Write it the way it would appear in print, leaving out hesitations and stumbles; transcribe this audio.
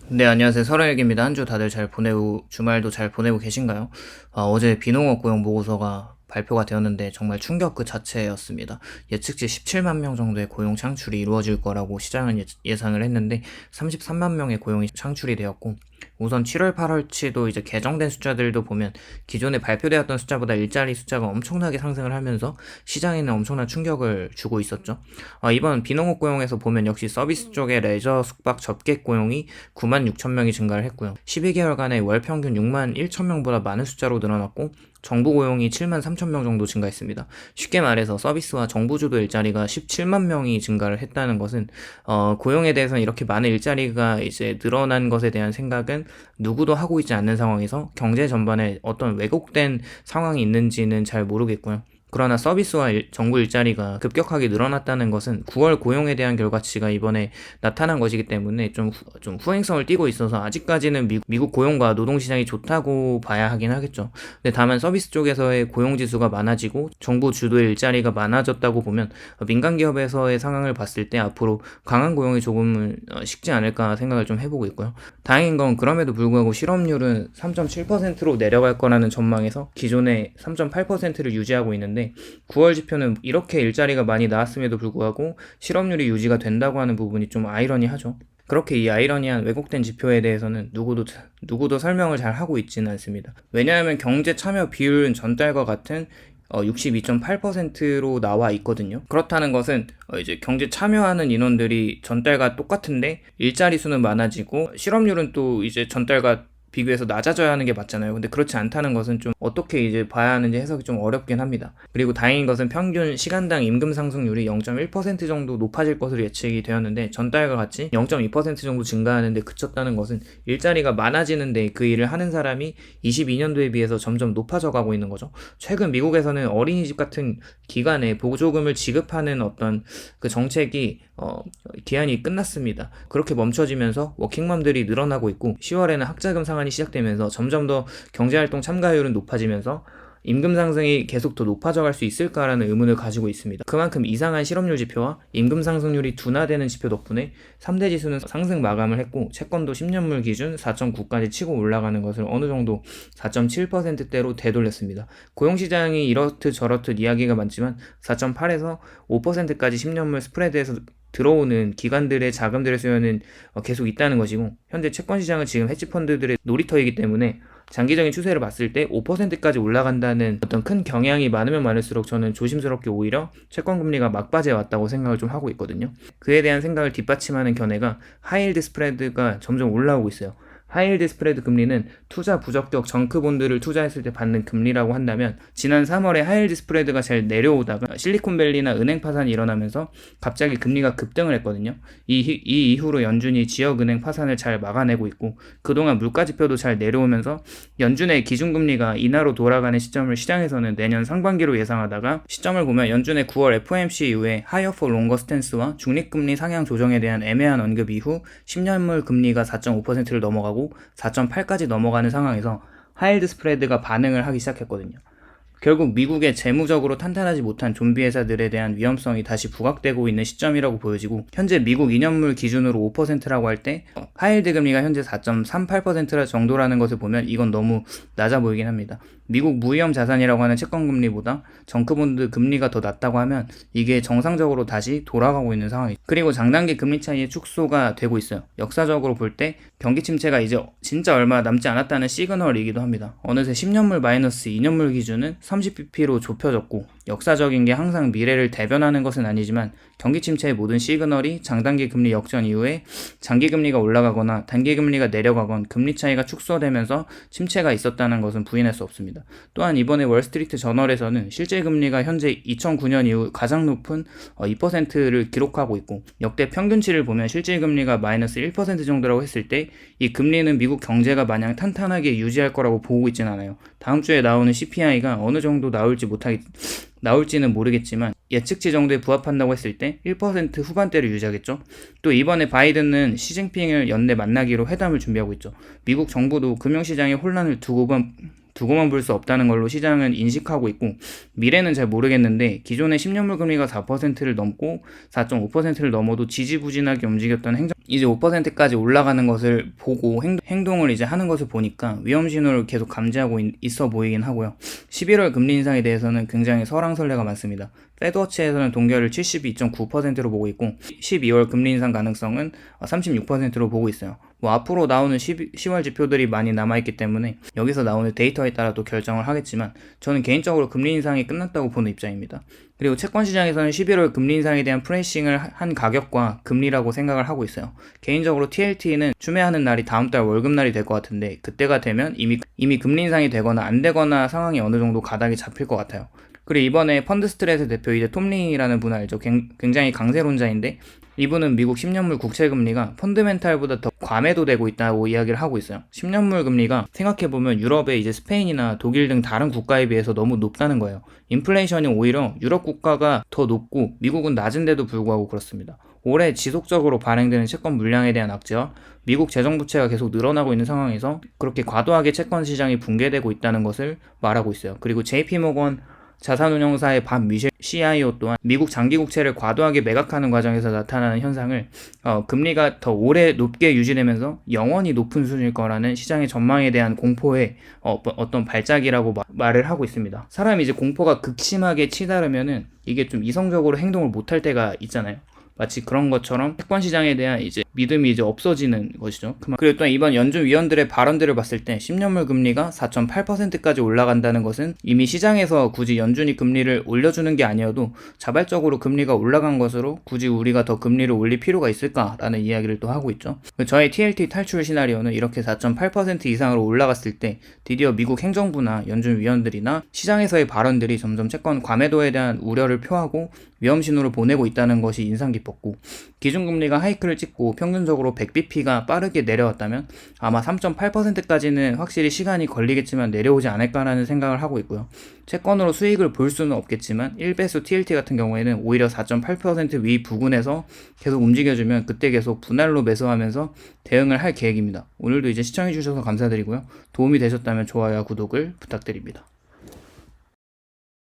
네, 안녕하세요. 서른일기입니다. 한 주 다들 잘 보내고, 주말도 잘 보내고 계신가요? 어제 비농업 고용 보고서가 발표가 되었는데 정말 충격 그 자체였습니다. 예측치 17만 명 정도의 고용 창출이 이루어질 거라고 시장은 예상을 했는데 33만 명의 고용이 창출이 되었고, 우선 7월, 8월치도 이제 개정된 숫자들도 보면 기존에 발표되었던 숫자보다 일자리 숫자가 엄청나게 상승을 하면서 시장에는 엄청난 충격을 주고 있었죠. 이번 비농업 고용에서 보면 역시 서비스 쪽의 레저, 숙박, 접객 고용이 9만 6천 명이 증가를 했고요. 12개월간의 월 평균 6만 1천 명보다 많은 숫자로 늘어났고, 정부 고용이 7만 3천 명 정도 증가했습니다. 쉽게 말해서 서비스와 정부 주도 일자리가 17만 명이 증가를 했다는 것은 고용에 대해서는 이렇게 많은 일자리가 이제 늘어난 것에 대한 생각은 누구도 하고 있지 않는 상황에서 경제 전반에 어떤 왜곡된 상황이 있는지는 잘 모르겠고요. 그러나 서비스와 정부 일자리가 급격하게 늘어났다는 것은 9월 고용에 대한 결과치가 이번에 나타난 것이기 때문에 좀 후행성을 띠고 있어서 아직까지는 미국 고용과 노동시장이 좋다고 봐야 하긴 하겠죠. 근데 다만 서비스 쪽에서의 고용지수가 많아지고 정부 주도의 일자리가 많아졌다고 보면 민간 기업에서의 상황을 봤을 때 앞으로 강한 고용이 조금은 식지 않을까 생각을 좀 해보고 있고요. 다행인 건 그럼에도 불구하고 실업률은 3.7%로 내려갈 거라는 전망에서 기존의 3.8%를 유지하고 있는데 9월 지표는 이렇게 일자리가 많이 나왔음에도 불구하고 실업률이 유지가 된다고 하는 부분이 좀 아이러니하죠. 그렇게 이 아이러니한 왜곡된 지표에 대해서는 누구도 설명을 잘 하고 있지는 않습니다. 왜냐하면 경제 참여 비율은 전달과 같은 62.8%로 나와 있거든요. 그렇다는 것은 이제 경제 참여하는 인원들이 전달과 똑같은데 일자리 수는 많아지고 실업률은 또 이제 전달과 비교해서 낮아져야 하는 게 맞잖아요. 근데 그렇지 않다는 것은 좀 어떻게 이제 봐야 하는지 해석이 좀 어렵긴 합니다. 그리고 다행인 것은 평균 시간당 임금 상승률이 0.1% 정도 높아질 것으로 예측이 되었는데 전달과 같이 0.2% 정도 증가하는데 그쳤다는 것은 일자리가 많아지는데 그 일을 하는 사람이 22년도에 비해서 점점 높아져 가고 있는 거죠. 최근 미국에서는 어린이집 같은 기관에 보조금을 지급하는 어떤 그 정책이 기한이 끝났습니다. 그렇게 멈춰지면서 워킹맘들이 늘어나고 있고 10월에는 학자금 상한이 시작되면서 점점 더 경제활동 참가율은 높아지면서 임금 상승이 계속 더 높아져 갈 수 있을까라는 의문을 가지고 있습니다. 그만큼 이상한 실업률 지표와 임금 상승률이 둔화되는 지표 덕분에 3대 지수는 상승 마감을 했고 채권도 10년물 기준 4.9까지 치고 올라가는 것을 어느 정도 4.7%대로 되돌렸습니다. 고용시장이 이렇듯 저렇듯 이야기가 많지만 4.8에서 5%까지 10년물 스프레드에서 들어오는 기관들의 자금들의 수요는 계속 있다는 것이고 현재 채권시장은 지금 헤지펀드들의 놀이터이기 때문에 장기적인 추세를 봤을 때 5%까지 올라간다는 어떤 큰 경향이 많으면 많을수록 저는 조심스럽게 오히려 채권금리가 막바지에 왔다고 생각을 좀 하고 있거든요. 그에 대한 생각을 뒷받침하는 견해가 하이힐드 스프레드가 점점 올라오고 있어요. 하이힐드 스프레드 금리는 투자 부적격 정크본드를 투자했을 때 받는 금리라고 한다면 지난 3월에 하이힐드 스프레드가 잘 내려오다가 실리콘밸리나 은행 파산이 일어나면서 갑자기 금리가 급등을 했거든요. 이 이후로 연준이 지역은행 파산을 잘 막아내고 있고 그동안 물가지표도 잘 내려오면서 연준의 기준금리가 인하로 돌아가는 시점을 시장에서는 내년 상반기로 예상하다가 시점을 보면 연준의 9월 FOMC 이후에 하이어 포 롱거 스탠스와 중립금리 상향 조정에 대한 애매한 언급 이후 10년물 금리가 4.5%를 넘어가고 4.8까지 넘어가는 상황에서 하이힐드 스프레드가 반응을 하기 시작했거든요. 결국 미국의 재무적으로 탄탄하지 못한 좀비 회사들에 대한 위험성이 다시 부각되고 있는 시점이라고 보여지고 현재 미국 2년물 기준으로 5%라고 할 때 하이힐드 금리가 현재 4.38% 정도라는 것을 보면 이건 너무 낮아 보이긴 합니다. 미국 무위험 자산이라고 하는 채권금리보다 정크본드 금리가 더 낮다고 하면 이게 정상적으로 다시 돌아가고 있는 상황이죠. 그리고 장단기 금리 차이의 축소가 되고 있어요. 역사적으로 볼 때 경기 침체가 이제 진짜 얼마 남지 않았다는 시그널이기도 합니다. 어느새 10년물 마이너스 2년물 기준은 30bp로 좁혀졌고 역사적인 게 항상 미래를 대변하는 것은 아니지만 경기 침체의 모든 시그널이 장단기 금리 역전 이후에 장기 금리가 올라가거나 단기 금리가 내려가건 금리 차이가 축소되면서 침체가 있었다는 것은 부인할 수 없습니다. 또한 이번에 월스트리트 저널에서는 실제 금리가 현재 2009년 이후 가장 높은 2%를 기록하고 있고 역대 평균치를 보면 실제 금리가 마이너스 1% 정도라고 했을 때 이 금리는 미국 경제가 마냥 탄탄하게 유지할 거라고 보고 있진 않아요. 다음 주에 나오는 CPI가 어느 정도 나올지는 모르겠지만 예측치 정도에 부합한다고 했을 때 1% 후반대를 유지하겠죠. 또 이번에 바이든은 시진핑을 연내 만나기로 회담을 준비하고 있죠. 미국 정부도 금융시장의 혼란을 두고만 볼 수 없다는 걸로 시장은 인식하고 있고, 미래는 잘 모르겠는데 기존의 10년물 금리가 4%를 넘고 4.5%를 넘어도 지지부진하게 움직였던 이제 5%까지 올라가는 것을 보고 행동을 이제 하는 것을 보니까 위험 신호를 계속 감지하고 있어 보이긴 하고요. 11월 금리 인상에 대해서는 굉장히 설왕설래가 많습니다. 페드워치에서는 동결을 72.9%로 보고 있고 12월 금리 인상 가능성은 36%로 보고 있어요. 앞으로 나오는 10월 지표들이 많이 남아있기 때문에 여기서 나오는 데이터에 따라 또 결정을 하겠지만, 저는 개인적으로 금리 인상이 끝났다고 보는 입장입니다. 그리고 채권 시장에서는 11월 금리 인상에 대한 프라이싱을 한 가격과 금리라고 생각을 하고 있어요. 개인적으로 TLT는 추매하는 날이 다음 달 월급날이 될 것 같은데, 그때가 되면 이미 금리 인상이 되거나 안 되거나 상황이 어느 정도 가닥이 잡힐 것 같아요. 그리고 이번에 펀드스트레스 대표 이제 톰리라는 분 알죠? 굉장히 강세론자인데, 이분은 미국 10년물 국채금리가 펀드멘탈보다 더 과매도되고 있다고 이야기를 하고 있어요. 10년물 금리가 생각해보면 유럽의 이제 스페인이나 독일 등 다른 국가에 비해서 너무 높다는 거예요. 인플레이션이 오히려 유럽 국가가 더 높고 미국은 낮은데도 불구하고 그렇습니다. 올해 지속적으로 발행되는 채권 물량에 대한 악재와 미국 재정 부채가 계속 늘어나고 있는 상황에서 그렇게 과도하게 채권 시장이 붕괴되고 있다는 것을 말하고 있어요. 그리고 JP모건 자산운용사의 밥 미셸 CIO 또한 미국 장기국채를 과도하게 매각하는 과정에서 나타나는 현상을 금리가 더 오래 높게 유지되면서 영원히 높은 수준일 거라는 시장의 전망에 대한 공포의 어떤 발작이라고 말을 하고 있습니다. 사람이 이제 공포가 극심하게 치달으면은 이게 좀 이성적으로 행동을 못할 때가 있잖아요. 마치 그런 것처럼 채권 시장에 대한 이제 믿음이 이제 없어지는 것이죠. 그리고 또 이번 연준 위원들의 발언들을 봤을 때 10년물 금리가 4.8%까지 올라간다는 것은 이미 시장에서 굳이 연준이 금리를 올려주는 게 아니어도 자발적으로 금리가 올라간 것으로 굳이 우리가 더 금리를 올릴 필요가 있을까라는 이야기를 또 하고 있죠. 저의 TLT 탈출 시나리오는 이렇게 4.8% 이상으로 올라갔을 때 드디어 미국 행정부나 연준 위원들이나 시장에서의 발언들이 점점 채권 과매도에 대한 우려를 표하고 위험 신호를 보내고 있다는 것이 인상 깊었고, 기준금리가 하이크를 찍고 평균적으로 100bp가 빠르게 내려왔다면 아마 3.8%까지는 확실히 시간이 걸리겠지만 내려오지 않을까라는 생각을 하고 있고요. 채권으로 수익을 볼 수는 없겠지만 1배수 TLT 같은 경우에는 오히려 4.8% 위 부근에서 계속 움직여주면 그때 계속 분할로 매수하면서 대응을 할 계획입니다. 오늘도 이제 시청해주셔서 감사드리고요. 도움이 되셨다면 좋아요와 구독을 부탁드립니다.